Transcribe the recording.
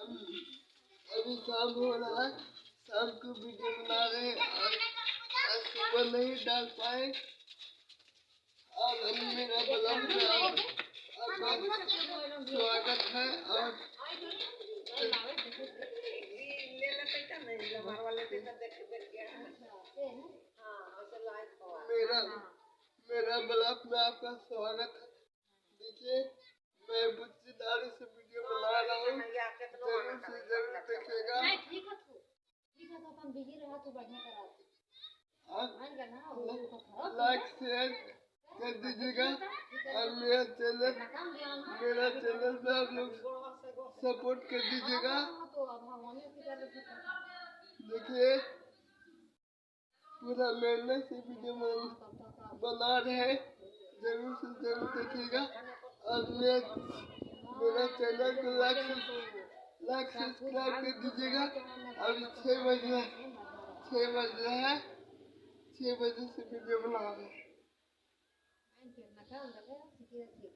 हम अभी शाम हो रहा है, शाम को वीडियो बना रहे हैं और आज सुबह नहीं डाल पाए और मेरा ब्लॉग में आपका स्वागत है। और मेरा ब्लॉग में आपका स्वागत है। देखिए मैं बुच्चीदारी से वीडियो बना रहा हूँ, जरूर से जरूर देखिएगा। लाइक शेयर कर दीजिएगा और मेरा चैनल पे आप लोग सपोर्ट कर दीजिएगा। देखिए पूरा मेहनत से वीडियो बना रहे हैं, जरूर से जरूर देखिएगा। और मेरा चैनल को लाइक सब्सक्राइब कर दीजिएगा। अभी 6 बज रहा है, 6 बजे से वीडियो बना रहे हैं।